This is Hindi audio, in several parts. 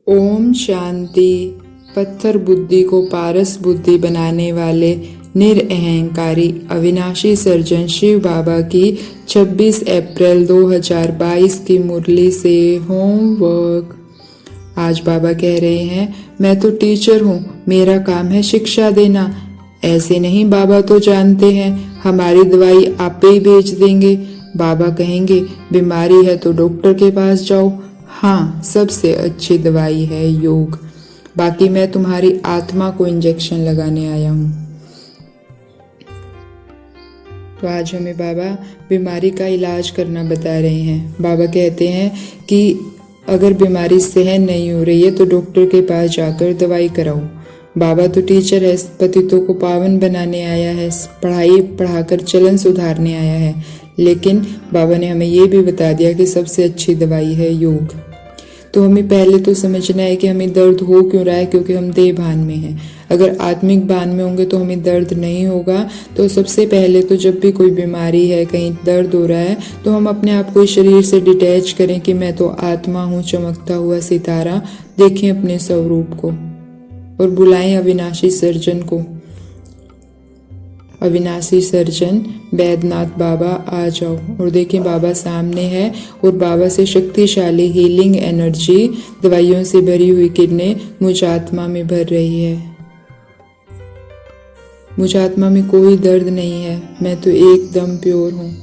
ओम शांति। पत्थर बुद्धि को पारस बुद्धि बनाने वाले निरअहंकारी अविनाशी सर्जन शिव बाबा की 26 अप्रैल 2022 की मुरली से होमवर्क। आज बाबा कह रहे हैं, मैं तो टीचर हूँ, मेरा काम है शिक्षा देना। ऐसे नहीं, बाबा तो जानते हैं हमारी दवाई आप पे ही भेज देंगे। बाबा कहेंगे बीमारी है तो डॉक्टर के पास जाओ। हाँ, सबसे अच्छी दवाई है योग। बाकी मैं तुम्हारी आत्मा को इंजेक्शन लगाने आया हूँ। तो आज हमें बाबा बीमारी का इलाज करना बता रहे हैं। बाबा कहते हैं कि अगर बीमारी सहन नहीं हो रही है तो डॉक्टर के पास जाकर दवाई कराओ। बाबा तो टीचर है, पतितों को पावन बनाने आया है, पढ़ाई पढ़ाकर चलन सुधारने आया है। लेकिन बाबा ने हमें ये भी बता दिया कि सबसे अच्छी दवाई है योग। तो हमें पहले तो समझना है कि हमें दर्द हो क्यों रहा है, क्योंकि हम देह भान में हैं। अगर आत्मिक भान में होंगे तो हमें दर्द नहीं होगा। तो सबसे पहले तो जब भी कोई बीमारी है, कहीं दर्द हो रहा है, तो हम अपने आप को इस शरीर से डिटैच करें कि मैं तो आत्मा हूँ, चमकता हुआ सितारा। देखें अपने स्वरूप को और बुलाएं अविनाशी सर्जन को। अविनाशी सर्जन बैद्यनाथ बाबा, आ जाओ। और देखें बाबा सामने है और बाबा से शक्तिशाली हीलिंग एनर्जी, दवाइयों से भरी हुई किरणें मुझ आत्मा में भर रही है। मुझ आत्मा में कोई दर्द नहीं है, मैं तो एकदम प्योर हूँ।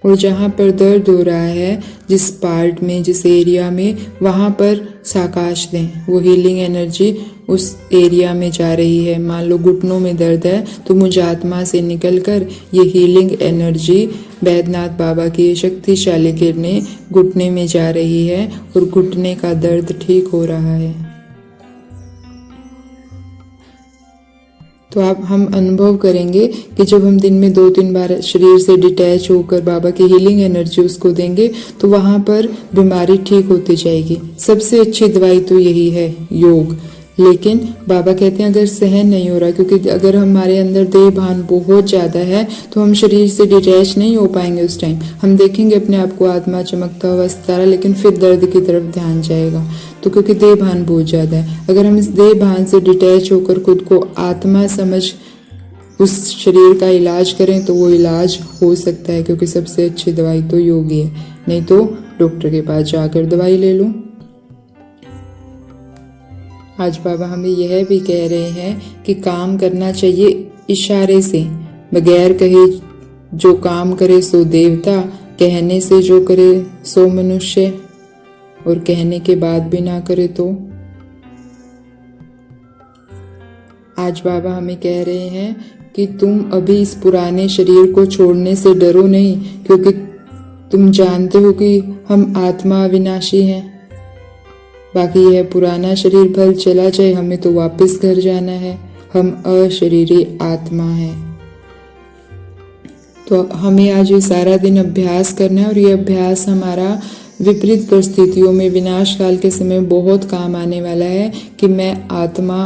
और जहाँ पर दर्द हो रहा है, जिस पार्ट में, जिस एरिया में, वहाँ पर साकाश दें। वो हीलिंग एनर्जी उस एरिया में जा रही है। मान लो घुटनों में दर्द है तो मुझ आत्मा से निकलकर ये हीलिंग एनर्जी बैद्यनाथ बाबा की शक्तिशाली किरणें घुटने में जा रही है और घुटने का दर्द ठीक हो रहा है। तो अब हम अनुभव करेंगे कि जब हम दिन में 2-3 बार शरीर से डिटैच होकर बाबा की हीलिंग एनर्जी उसको देंगे तो वहाँ पर बीमारी ठीक होती जाएगी। सबसे अच्छी दवाई तो यही है योग। लेकिन बाबा कहते हैं अगर सहन नहीं हो रहा, क्योंकि अगर हमारे अंदर देह भान बहुत ज़्यादा है तो हम शरीर से डिटैच नहीं हो पाएंगे। उस टाइम हम देखेंगे अपने आप को आत्मा, चमकता हुआ सितारा, लेकिन फिर दर्द की तरफ ध्यान जाएगा। तो क्योंकि देह भान बहुत ज़्यादा है, अगर हम इस देह भान से डिटैच होकर खुद को आत्मा समझ उस शरीर का इलाज करें तो वो इलाज हो सकता है। क्योंकि सबसे अच्छी दवाई तो योग ही है, नहीं तो डॉक्टर के पास जाकर दवाई ले लो। आज बाबा हमें यह भी कह रहे हैं कि काम करना चाहिए इशारे से, बगैर कहे। जो काम करे सो देवता, कहने से जो करे सो मनुष्य, और कहने के बाद भी ना करे तो। आज बाबा हमें कह रहे हैं कि तुम अभी इस पुराने शरीर को छोड़ने से डरो नहीं, क्योंकि तुम जानते हो कि हम आत्मा अविनाशी हैं। बाकी यह पुराना शरीर भल चला जाए, हमें तो वापस घर जाना है। हम अशरीरी आत्मा हैं। तो हमें आज ये सारा दिन अभ्यास करना है और ये अभ्यास हमारा विपरीत परिस्थितियों में, विनाश काल के समय बहुत काम आने वाला है कि मैं आत्मा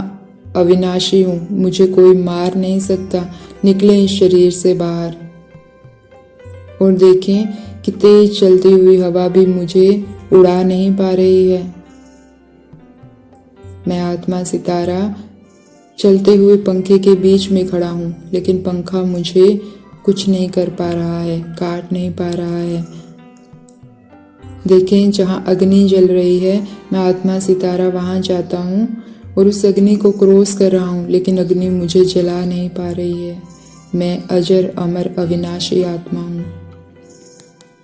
अविनाशी हूँ, मुझे कोई मार नहीं सकता। निकले इस शरीर से बाहर और देखें कि तेज चलती हुई हवा भी मुझे उड़ा नहीं पा रही है। मैं आत्मा सितारा चलते हुए पंखे के बीच में खड़ा हूँ, लेकिन पंखा मुझे कुछ नहीं कर पा रहा है, काट नहीं पा रहा है। देखें जहाँ अग्नि जल रही है, मैं आत्मा सितारा वहाँ जाता हूँ और उस अग्नि को क्रॉस कर रहा हूँ, लेकिन अग्नि मुझे जला नहीं पा रही है। मैं अजर अमर अविनाशी आत्मा हूँ।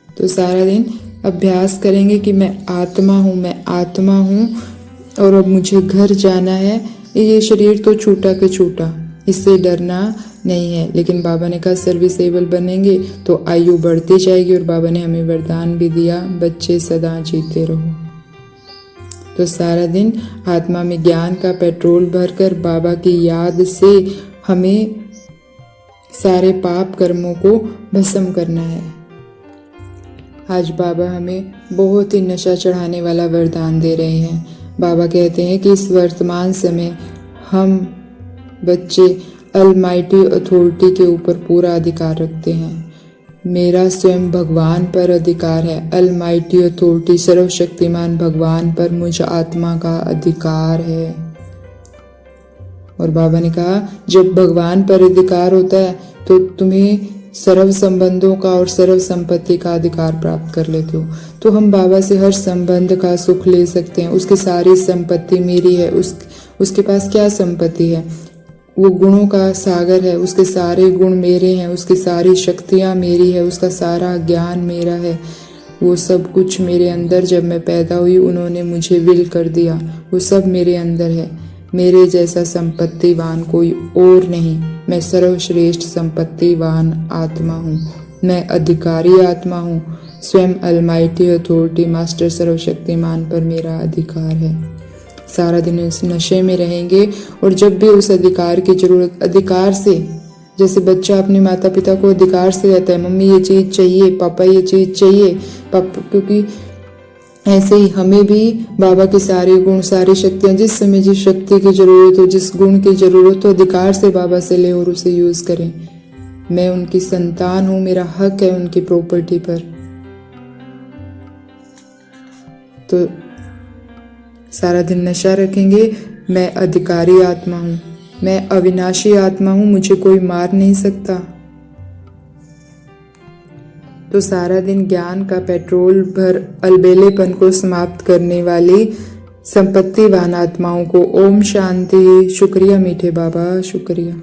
तो सारा दिन अभ्यास करेंगे कि मैं आत्मा हूँ, मैं आत्मा हूँ और अब मुझे घर जाना है। ये शरीर तो छूटा के छूटा, इससे डरना नहीं है। लेकिन बाबा ने कहा सर्विसेबल बनेंगे तो आयु बढ़ती जाएगी, और बाबा ने हमें वरदान भी दिया, बच्चे सदा जीते रहो। तो सारा दिन आत्मा में ज्ञान का पेट्रोल भरकर बाबा की याद से हमें सारे पाप कर्मों को भस्म करना है। आज बाबा हमें बहुत ही नशा चढ़ाने वाला वरदान दे रहे हैं। बाबा कहते हैं कि इस वर्तमान समय हम बच्चे अलमाइटी अथॉरिटी के ऊपर पूरा अधिकार रखते हैं। मेरा स्वयं भगवान पर अधिकार है। अलमाइटी अथॉरिटी, सर्वशक्तिमान भगवान पर मुझ आत्मा का अधिकार है। और बाबा ने कहा जब भगवान पर अधिकार होता है तो तुम्हें सर्व संबंधों का और सर्व संपत्ति का अधिकार प्राप्त कर लेते हो। तो हम बाबा से हर संबंध का सुख ले सकते हैं। उसकी सारी संपत्ति मेरी है। उसके पास क्या संपत्ति है? वो गुणों का सागर है। उसके सारे गुण मेरे हैं। उसकी सारी शक्तियाँ मेरी है। उसका सारा ज्ञान मेरा है। वो सब कुछ मेरे अंदर जब मैं पैदा हुई उन्होंने मुझे विल कर दिया। वो सब मेरे अंदर है। मेरे जैसा संपत्तिवान कोई और नहीं। मैं सर्वश्रेष्ठ संपत्तिवान आत्मा हूँ। मैं अधिकारी आत्मा हूँ। स्वयं अलमाइटी अथॉरिटी मास्टर सर्वशक्तिमान पर मेरा अधिकार है। सारा दिन उस नशे में रहेंगे और जब भी उस अधिकार की जरूरत, अधिकार से, जैसे बच्चा अपने माता पिता को अधिकार से कहता है मम्मी ये चीज़ चाहिए, पापा ये चीज़ चाहिए, पापा, क्योंकि ऐसे ही हमें भी बाबा के सारे गुण, सारी शक्तियाँ, जिस समय जिस शक्ति की जरूरत हो, जिस गुण की जरूरत हो, अधिकार से बाबा से ले और उसे यूज करें। मैं उनकी संतान हूँ। मेरा हक है उनकी प्रॉपर्टी पर। तो सारा दिन नशा रखेंगे। मैं अधिकारी आत्मा हूँ। मैं अविनाशी आत्मा हूँ। मुझे कोई मार नहीं सकता। तो सारा दिन ज्ञान का पेट्रोल भर अलबेलेपन को समाप्त करने वाली संपत्तिवान आत्माओं को ओम शांति। शुक्रिया मीठे बाबा, शुक्रिया।